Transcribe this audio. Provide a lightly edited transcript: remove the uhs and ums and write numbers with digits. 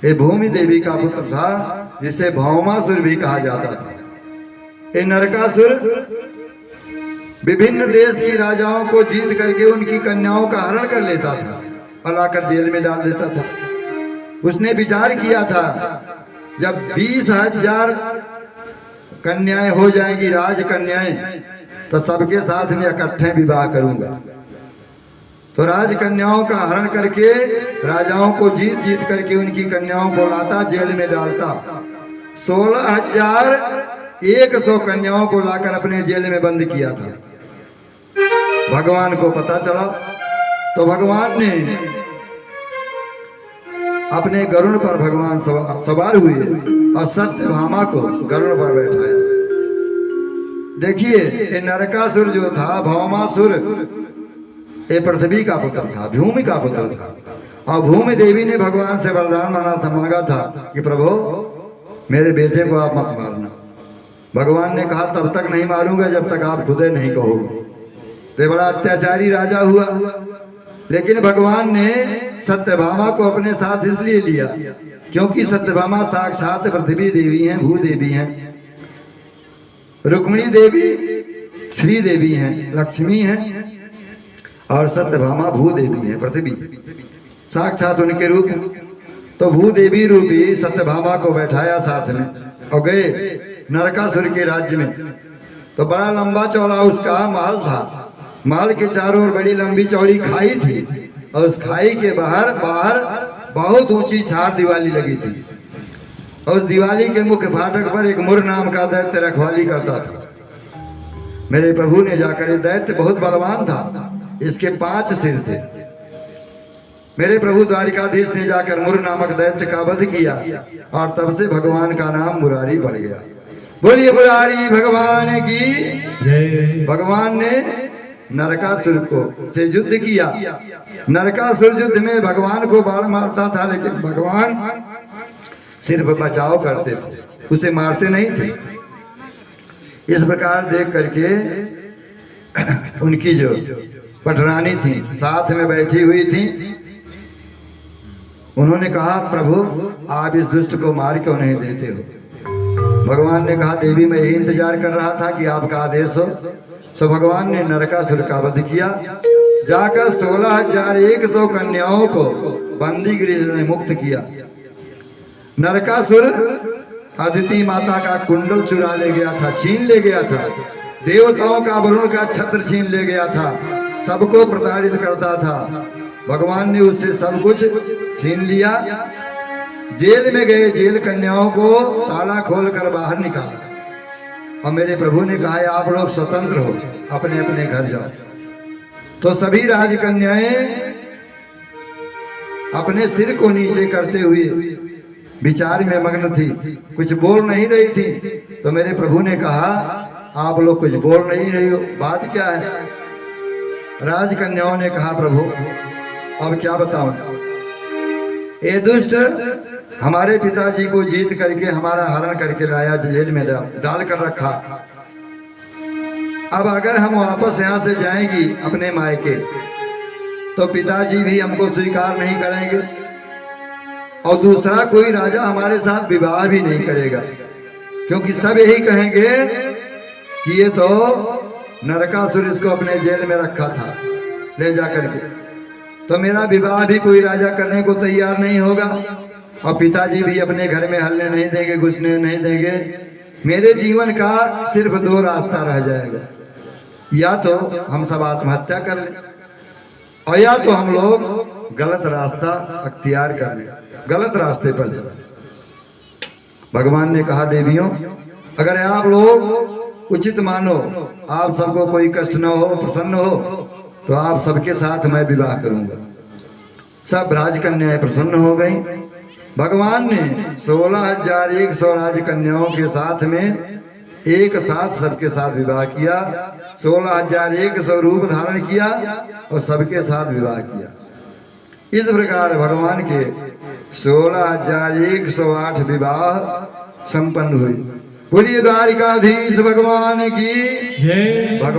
ये भूमि देवी का पुत्र था, जिसे भौमासुर भी कहा जाता था। ये नरकासुर विभिन्न देश के राजाओं को जीत करके उनकी कन्याओं का हरण कर लेता था और लाकर जेल में डाल देता था। उसने विचार किया था, जब 20,000 कन्याएं हो जाएंगी, राजकन्याएं, तो सबके साथ में इकट्ठे विवाह करूंगा। तो राजकन्याओं का हरण करके राजाओं को जीत जीत करके उनकी कन्याओं को लाता, जेल में डालता। 16,100 कन्याओं को लाकर अपने जेल में बंद किया था। भगवान को पता चला तो भगवान ने अपने गरुड़ पर भगवान सवार हुए और सत्यभामा को गरुड़ पर बैठाया। देखिए, ये नरकासुर जो था, भौमासुर, ये पृथ्वी का पुत्र था, भूमि का पुत्र था। और भूमि देवी ने भगवान से वरदान मांगा था कि प्रभु मेरे बेटे को आप मत मारना। भगवान ने कहा तब तक नहीं मारूंगा जब तक आप खुद नहीं कहोगे। तो बड़ा अत्याचारी राजा हुआ, लेकिन भगवान ने सत्यभामा को अपने साथ इसलिए लिया क्योंकि सत्यभामा साक्षात पृथ्वी देवी हैं, भूदेवी हैं, रुक्मिणी देवी श्री देवी हैं, लक्ष्मी हैं, और सत्यभामा भूदेवी हैं, पृथ्वी साक्षात उनके रूप। तो भूदेवी रूपी सत्यभामा को बैठाया साथ में और गए नरकासुर के राज्य में। तो बड़ा लंबा चौड़ा उसका महल था। महल के चारों ओर बड़ी लंबी चौड़ी खाई थी और उस खाई के बाहर बहुत ऊंची छाड़ दीवाली लगी थी। और उस दीवाली के मुख्य फाटक पर एक मुर नाम का दैत्य रखवाली करता था। मेरे प्रभु ने जाकर, ये दैत्य बहुत बलवान था, इसके 5 सिर थे। मेरे प्रभु द्वारिकाधीश ने जाकर मुर नामक दैत्य का वध किया और तब से भगवान का नाम मुरारी पड़ गया। बोलिए मुरारी भगवान की जय। भगवान ने नरकासुर को से युद्ध किया। नरकासुर युद्ध में भगवान को बाण मारता था, लेकिन भगवान सिर्फ बचाव करते थे, उसे मारते नहीं थे। इस प्रकार देख करके उनकी जो पटरानी थी, साथ में बैठी हुई थी, उन्होंने कहा प्रभु आप इस दुष्ट को मार क्यों नहीं देते हो। भगवान ने कहा देवी मैं यही इंतजार कर रहा था कि आपका आदेश हो। सो भगवान ने नरकासुर का वध किया। जाकर 16,100 कन्याओं को बंदी गृह में मुक्त किया। नरकासुर अदिति माता का कुंडल चुरा ले गया था, छीन ले गया था। देवताओं का वरुण का छत्र छीन ले गया था, सबको प्रताड़ित करता था। भगवान ने उससे सब कुछ छीन लिया। जेल में गए जेल कन्याओं को ताला खोलकर बाहर निकाला और मेरे प्रभु ने कहा आप लोग स्वतंत्र हो, अपने अपने घर जाओ। तो सभी राजकन्याएं अपने सिर को नीचे करते हुए विचार में मग्न थी, कुछ बोल नहीं रही थी। तो मेरे प्रभु ने कहा आप लोग कुछ बोल नहीं रही हो, बात क्या है। राजकन्याओं ने कहा प्रभु अब क्या बताऊं, ये दुष्ट हमारे पिताजी को जीत करके हमारा हरण करके लाया, जेल में डाल कर रखा। अब अगर हम वापस यहाँ से जाएंगी अपने मायके तो पिताजी भी हमको स्वीकार नहीं करेंगे और दूसरा कोई राजा हमारे साथ विवाह भी नहीं करेगा, क्योंकि सब यही कहेंगे कि ये तो नरकासुर इसको अपने जेल में रखा था ले जाकर के। तो मेरा विवाह भी कोई राजा करने को तैयार नहीं होगा और पिताजी भी अपने घर में हलने नहीं देंगे, घुसने नहीं देंगे। मेरे जीवन का सिर्फ 2 रास्ता रह जाएगा, या तो हम सब आत्महत्या कर लें और या तो हम लोग गलत रास्ता अख्तियार कर लें, गलत रास्ते पर चलें। भगवान ने कहा देवियों अगर आप लोग उचित मानो, आप सबको कोई कष्ट न हो, प्रसन्न हो, तो आप सबके साथ मैं विवाह करूंगा। सब राजकन्याएं प्रसन्न हो गई। भगवान ने 16,100 राजकन्याओं के साथ में एक साथ सबके साथ विवाह किया। 16,100 रूप धारण किया और सबके साथ विवाह किया। इस प्रकार भगवान के 16,108 विवाह संपन्न हुए। बोलिए द्वारिकाधीश भगवान की जय।